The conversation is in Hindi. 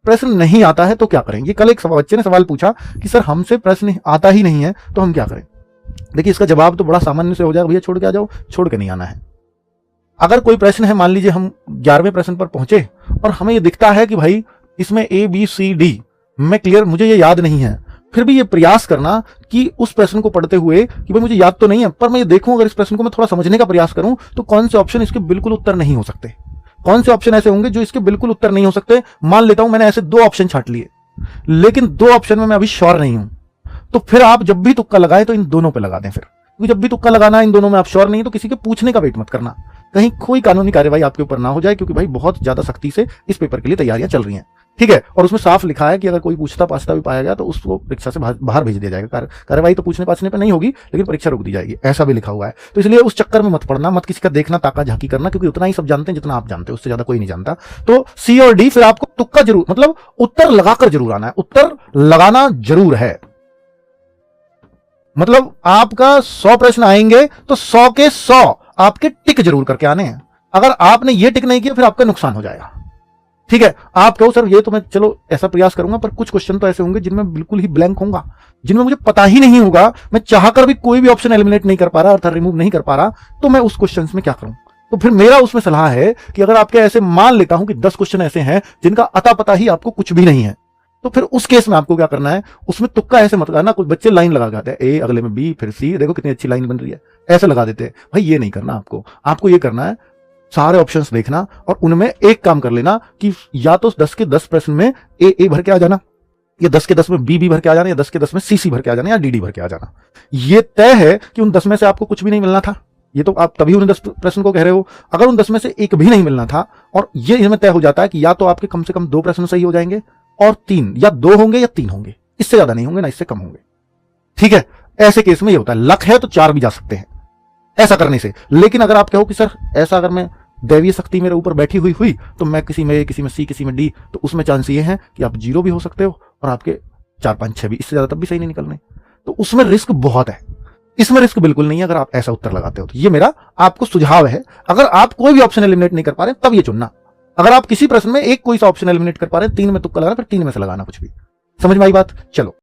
प्रश्न नहीं आता है तो क्या करेंगे। कल एक बच्चे ने सवाल पूछा कि सर हमसे प्रश्न आता ही नहीं है तो हम क्या करें। देखिए इसका जवाब तो बड़ा सामान्य से हो जाएगा, भैया छोड़ के आ जाओ, छोड़ के नहीं आना है। अगर कोई प्रश्न है, मान लीजिए हम 11वें प्रश्न पर पहुंचे और हमें ये दिखता है कि भाई इसमें ABCD मैं क्लियर, मुझे ये याद नहीं है, फिर भी ये प्रयास करना कि उस प्रश्न को पढ़ते हुए कि भाई मुझे याद तो नहीं है पर मैं ये देखूं, अगर इस प्रश्न को मैं थोड़ा समझने का प्रयास करूं तो कौन से ऑप्शन इसके बिल्कुल उत्तर नहीं हो सकते, कौन से ऑप्शन ऐसे होंगे जो इसके बिल्कुल उत्तर नहीं हो सकते। मान लेता हूं मैंने ऐसे 2 ऑप्शन छांट लिए, लेकिन 2 ऑप्शन में मैं अभी श्योर नहीं हूं, तो फिर आप जब भी तुक्का लगाए तो इन दोनों पे लगा दें। फिर क्योंकि जब भी तुक्का लगाना इन दोनों में आप श्योर नहीं तो किसी के पूछने का वेट मत करना, कहीं कोई कानूनी कार्यवाही आपके ऊपर ना हो जाए, क्योंकि भाई बहुत ज्यादा सख्ती से इस पेपर के लिए तैयारियां चल रही हैं, ठीक है। और उसमें साफ लिखा है कि अगर कोई पूछता पाछता भी पाया गया तो उसको परीक्षा से बाहर भेज दिया जाएगा। कार्यवाही तो पूछने पाछने पे नहीं होगी लेकिन परीक्षा रोक दी जाएगी, ऐसा भी लिखा हुआ है। तो इसलिए उस चक्कर में मत पड़ना, मत किसी का देखना ताका झांकी करना, क्योंकि उतना ही सब जानते हैं जितना आप जानते हैं, उससे ज्यादा कोई नहीं जानता। तो C और D, फिर आपको तुक्का जरूर, मतलब उत्तर लगाकर जरूर आना है, उत्तर लगाना जरूर है। मतलब आपका 100 प्रश्न आएंगे तो 100 के 100 आपके टिक जरूर करके आने हैं। अगर आपने ये टिक नहीं किया फिर आपका नुकसान हो जाएगा, ठीक है। आप कहो सर ये तो मैं चलो ऐसा प्रयास करूंगा, पर कुछ क्वेश्चन तो ऐसे होंगे जिनमें बिल्कुल ही ब्लैंक होगा, जिनमें मुझे पता ही नहीं होगा, मैं चाहकर भी कोई भी ऑप्शन एलिमिनेट नहीं कर पा रहा अर्थात रिमूव नहीं कर पा रहा, तो मैं उस क्वेश्चन में क्या करूं। तो फिर मेरा उसमें सलाह है कि अगर आपके ऐसे मान लेता हूं कि 10 क्वेश्चन ऐसे हैं जिनका अता पता ही आपको कुछ भी नहीं है, तो फिर उस केस में आपको क्या करना है, उसमें तुक्का ऐसे मत लगाना। कुछ बच्चे लाइन लगा देते हैं, A अगले में B फिर C, देखो कितनी अच्छी लाइन बन रही है, ऐसे लगा देते हैं। भाई ये नहीं करना आपको ये करना है सारे ऑप्शंस देखना और उनमें एक काम कर लेना कि या तो 10 के 10 प्रश्न में A भर के आ जाना, या 10 के 10 में B भर के आ जाना, या 10 के 10 में C भर के आ जाना, या D भर के आ जाना। ये तय है कि उन 10 में से आपको कुछ भी नहीं मिलना था, ये तो आप तभी उन 10 प्रश्न को कह रहे हो। अगर उन 10 में से एक भी नहीं मिलना था और ये इसमें तय हो जाता है कि या तो आपके कम से कम 2 प्रश्न सही हो जाएंगे और 3, या 2 होंगे या 3 होंगे, इससे ज्यादा नहीं होंगे ना इससे कम होंगे, ठीक है। ऐसे केस में ये होता है, लक है तो 4 भी जा सकते हैं ऐसा करने से। लेकिन अगर आप कहो कि सर ऐसा अगर मैं दैवीय शक्ति मेरे ऊपर बैठी हुई तो मैं किसी में C किसी में D, तो उसमें चांस ये है कि आप 0 भी हो सकते हो और आपके 4 5 6 भी, इससे ज्यादा तब भी सही नहीं निकलने, तो उसमें रिस्क बहुत है। इसमें रिस्क बिल्कुल नहीं है अगर आप ऐसा उत्तर लगाते हो। तो ये मेरा आपको सुझाव है, अगर आप कोई भी ऑप्शन एलिमिनेट नहीं कर पा रहे तब ये चुनना। अगर आप किसी प्रश्न में एक कोई सा ऑप्शन एलिमिनेट कर पा रहे हैं, 3 में तुक्का लगाना, फिर 3 में से लगाना कुछ भी। समझ में आई बात? चलो।